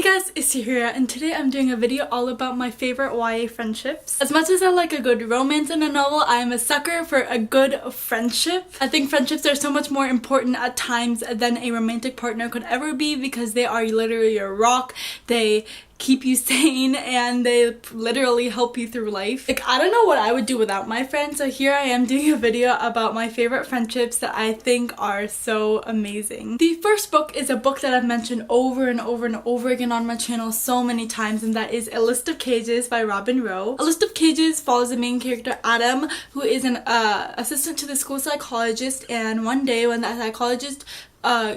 Guys, it's Tahira, and today I'm doing a video all about my favorite YA friendships. As much as I like a good romance in a novel, I am a sucker for a good friendship. I think friendships are so much more important at times than a romantic partner could ever be because they are literally your rock. They keep you sane and they literally help you through life. Like, I don't know what I would do without my friends, so here I am doing a video about my favorite friendships that I think are so amazing. The first book is a book that I've mentioned over and over and over again on my channel so many times, and that is A List of Cages by Robin Rowe. A List of Cages follows the main character Adam, who is an assistant to the school psychologist, and one day when that psychologist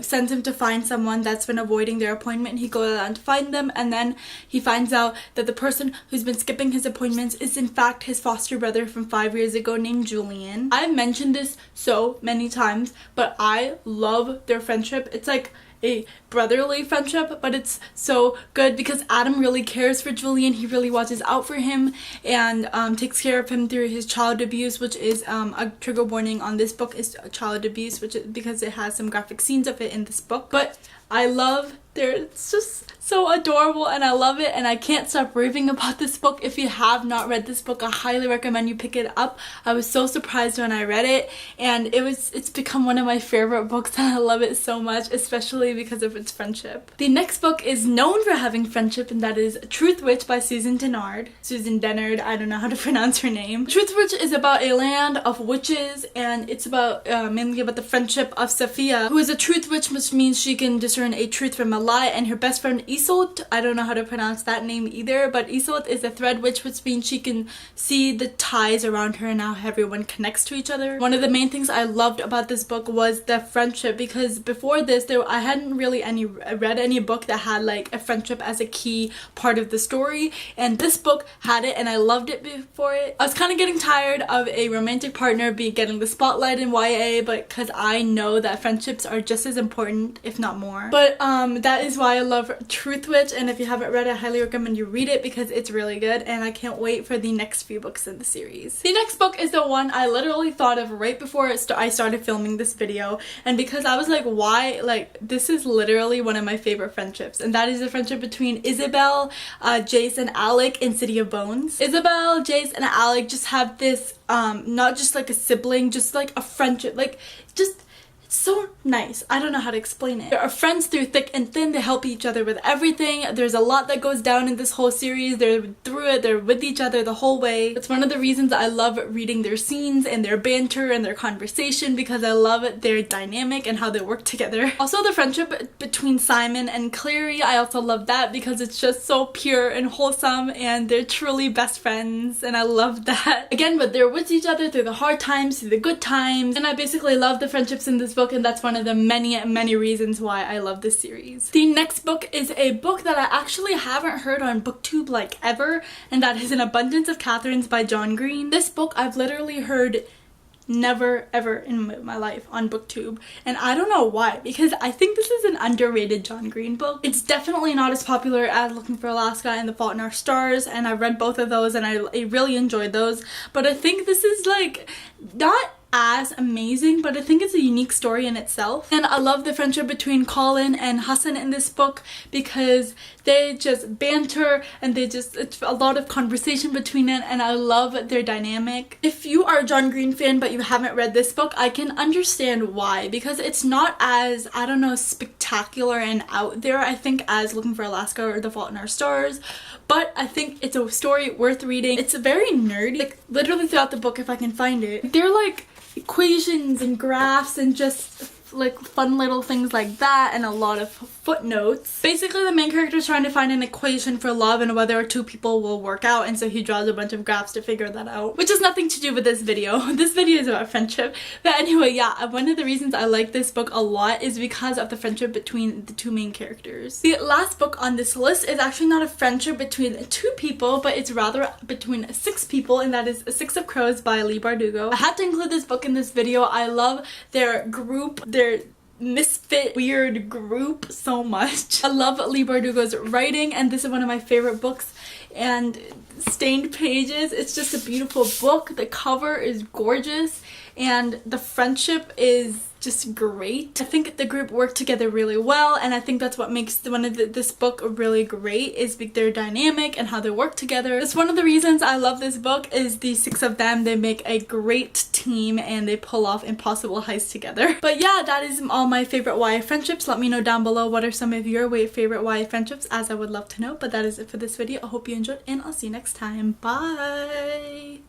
sends him to find someone that's been avoiding their appointment, he goes out to find them, and then he finds out that the person who's been skipping his appointments is in fact his foster brother from 5 years ago named Julian. I've mentioned this so many times, but I love their friendship. It's like a brotherly friendship, but it's so good because Adam really cares for Julian. He really watches out for him and takes care of him through his child abuse, which is a trigger warning on this book is child abuse, which is because it has some graphic scenes of it in this book. But I love it's just so adorable and I love it, and I can't stop raving about this book. If you have not read this book, I highly recommend you pick it up. I was so surprised when I read it, and it's become one of my favorite books and I love it so much, especially because of its friendship. The next book is known for having friendship, and that is Truth Witch by Susan Dennard. I don't know how to pronounce her name. Truth Witch is about a land of witches, and it's about mainly about the friendship of Sophia, who is a truth witch, which means she can discern a truth from a lie, and her best friend Isolde, I don't know how to pronounce that name either, but Isolde is a thread witch, which means she can see the ties around her and how everyone connects to each other. One of the main things I loved about this book was the friendship, because before this I hadn't really read any book that had like a friendship as a key part of the story, and this book had it and I loved it before it. I was kind of getting tired of a romantic partner getting the spotlight in YA, but because I know that friendships are just as important, if not more. But that is why I love Truth Witch, and if you haven't read it, I highly recommend you read it because it's really good, and I can't wait for the next few books in the series. The next book is the one I literally thought of right before I started filming this video, and because I was like, why, like, this is literally one of my favorite friendships, and that is the friendship between Isabel, Jace, and Alec in City of Bones. Isabel, Jace, and Alec just have this not just like a sibling, just like a friendship, like just so nice. I don't know how to explain it. They are friends through thick and thin. They help each other with everything. There's a lot that goes down in this whole series. They're with each other the whole way. It's one of the reasons I love reading their scenes and their banter and their conversation, because I love their dynamic and how they work together. Also, the friendship between Simon and Clary, I also love that because it's just so pure and wholesome, and they're truly best friends, and I love that. Again, but they're with each other through the hard times, through the good times, and I basically love the friendships in this book, and that's one of the many reasons why I love this series. The next book is a book that I actually haven't heard on BookTube like ever, and that is An Abundance of Catherines by John Green. This book I've literally heard never ever in my life on BookTube, and I don't know why, because I think this is an underrated John Green book. It's definitely not as popular as Looking for Alaska and The Fault in Our Stars, and I read both of those and I really enjoyed those, but I think this is like not as amazing, but I think it's a unique story in itself. And I love the friendship between Colin and Hassan in this book because they just banter and it's a lot of conversation between them, and I love their dynamic. If you are a John Green fan but you haven't read this book, I can understand why, because it's not as, I don't know, spectacular and out there, I think, as Looking for Alaska or The Fault in Our Stars, but I think it's a story worth reading. It's very nerdy, like literally throughout the book, if I can find it. They're like equations and graphs and just like fun little things like that, and a lot of footnotes. Basically, the main character is trying to find an equation for love and whether two people will work out, and so he draws a bunch of graphs to figure that out, which has nothing to do with this video. This video is about friendship. But anyway, yeah, one of the reasons I like this book a lot is because of the friendship between the two main characters. The last book on this list is actually not a friendship between two people, but it's rather between 6 people, and that is Six of Crows by Leigh Bardugo. I had to include this book in this video. I love their group, their misfit weird group so much. I love Leigh Bardugo's writing, and this is one of my favorite books, and Stained Pages, it's just a beautiful book. The cover is gorgeous, and the friendship is just great. I think the group worked together really well, and I think that's what makes this book really great, is their dynamic and how they work together. It's one of the reasons I love this book, is the 6 of them. They make a great team and they pull off impossible heists together. But yeah, that is all my favorite YA friendships. Let me know down below what are some of your favorite YA friendships, as I would love to know. But that is it for this video. I hope you enjoyed, and I'll see you next time. Bye!